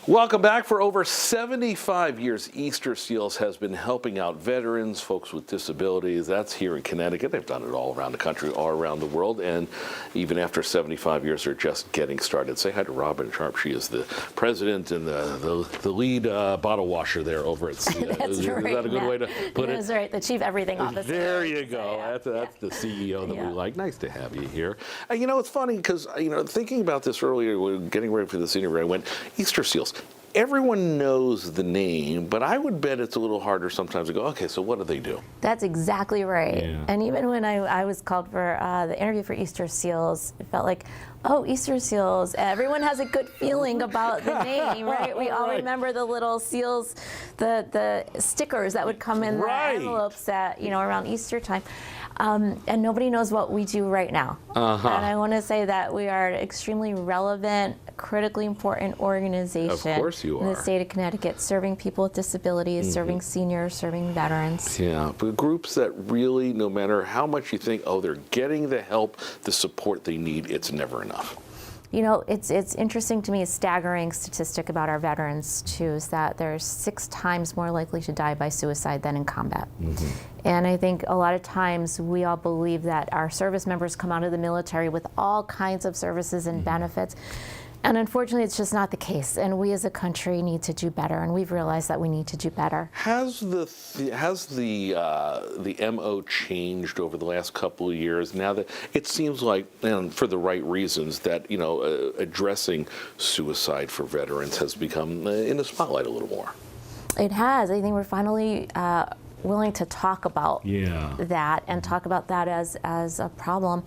Welcome back. For over 75 years, Easterseals has been helping out veterans, folks with disabilities. That's here in Connecticut. They've done it all around the country, all around the world. And even after 75 years, they're just getting started. Say hi to Robin Sharp. She is the president and the lead bottle washer there over at That's right, Is that a good way to put it? That's right, the chief everything officer. There you go. That's the CEO that we like. Nice to have you here. And it's funny because, thinking about this earlier, getting ready for this interview, I went, Easterseals. Everyone knows the name, but I would bet it's a little harder sometimes to go, okay, so what do they do? That's exactly right. Yeah. And even when I was called for the interview for Easterseals, it felt like, oh, Easterseals, everyone has a good feeling about the name, right? We all remember the little seals, the stickers that would come in the envelopes at, around Easter time. And nobody knows what we do right now. And I want to say that we are an extremely relevant, critically important organization. Of course you are. In the state of Connecticut, serving people with disabilities, serving seniors, serving veterans. Yeah, but groups that really, no matter how much you think, oh, they're getting the help, the support they need, it's never enough. It's interesting to me, a staggering statistic about our veterans, too, is that they're 6 times more likely to die by suicide than in combat. And I think a lot of times we all believe that our service members come out of the military with all kinds of services and benefits. And unfortunately, it's just not the case. And we as a country need to do better. And we've realized that we need to do better. Has the MO changed over the last couple of years? Now that it seems like, and for the right reasons, that addressing suicide for veterans has become in the spotlight a little more. It has. I think we're finally willing to talk about that and talk about that as a problem,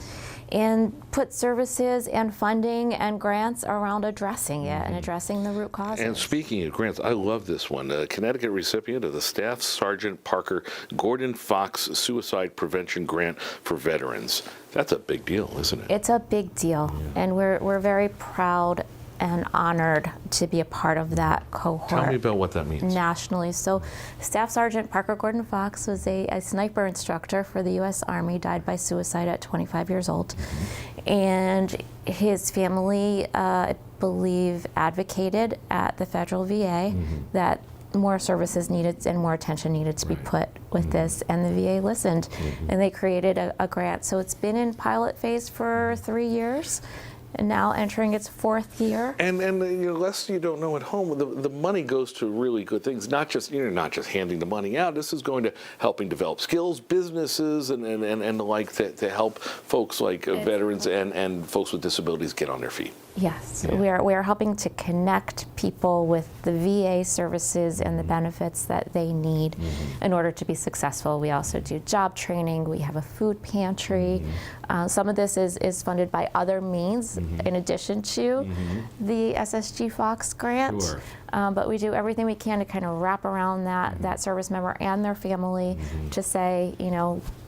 and put services and funding and grants around addressing it and addressing the root causes. And speaking of grants, I love this one. A Connecticut recipient of the Staff Sergeant Parker Gordon Fox Suicide Prevention Grant for Veterans. That's a big deal, isn't it? It's a big deal, and we're very proud and honored to be a part of that cohort. Tell me about what that means. Nationally. So Staff Sergeant Parker Gordon Fox was a sniper instructor for the U.S. Army, died by suicide at 25 years old. And his family, I believe, advocated at the federal VA that more services needed and more attention needed to be put with this, and the VA listened, and they created a grant. So it's been in pilot phase for 3 years, and now entering its 4th year. And lest you don't know at home, the money goes to really good things. Not just handing the money out. This is going to helping develop skills, businesses, and the like to help folks like veterans and folks with disabilities get on their feet. Yes, we are helping to connect people with the VA services and the benefits that they need in order to be successful. We also do job training. We have a food pantry. Some of this is funded by other means in addition to the SSG Fox grant. Sure. But we do everything we can to kind of wrap around that service member and their family to say,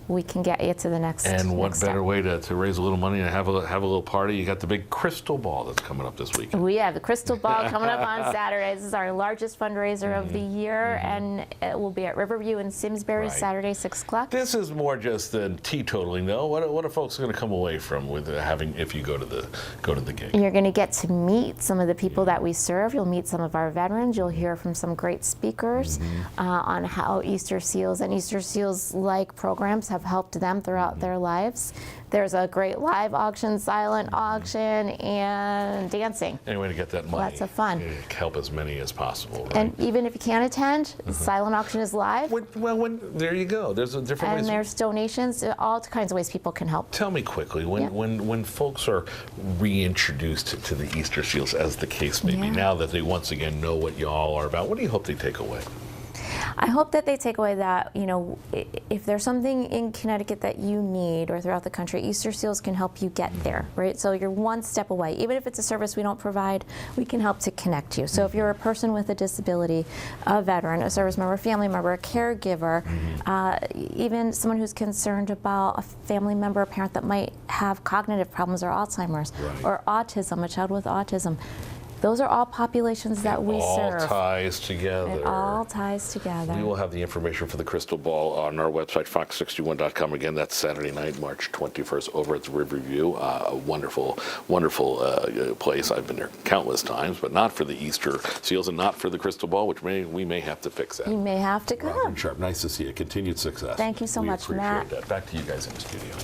we can get you to the next step. And what better way to raise a little money and have a little party? You got the big Crystal Ball that's coming up this weekend. We have the Crystal Ball coming up on Saturday. This is our largest fundraiser of the year, and it will be at Riverview in Simsbury Saturday, 6 o'clock. This is more just than teetotaling, though. What are folks going to come away from with having if you go to the gig? You're going to get to meet some of the people that we serve. You'll meet some of our veterans. You'll hear from some great speakers on how Easterseals and Easterseals-like programs have helped them throughout their lives. There's a great live auction, silent auction, and dancing. Any way to get that money. Lots of fun. Help as many as possible. Right? And even if you can't attend, silent auction is live. There you go. There's a different ways. And there's donations, all kinds of ways people can help. Tell me quickly, when folks are reintroduced to the Easterseals, as the case may be, now that they once again know what y'all are about, what do you hope they take away? I hope that they take away that, if there's something in Connecticut that you need or throughout the country, Easterseals can help you get there, right? So you're one step away. Even if it's a service we don't provide, we can help to connect you. So if you're a person with a disability, a veteran, a service member, a family member, a caregiver, even someone who's concerned about a family member, a parent that might have cognitive problems or Alzheimer's or autism, a child with autism, Those are all populations that we all serve. ties together. It all ties together. We will have the information for the Crystal Ball on our website, fox61.com. Again, that's Saturday night, March 21st, over at the Riverview. A wonderful, wonderful place. I've been there countless times, but not for the Easter seals and not for the Crystal Ball, which we may have to fix that. You may have to come. Roger and Sharp, nice to see you. Continued success. Thank you so We much, appreciate Matt. that. Back to you guys in the studio.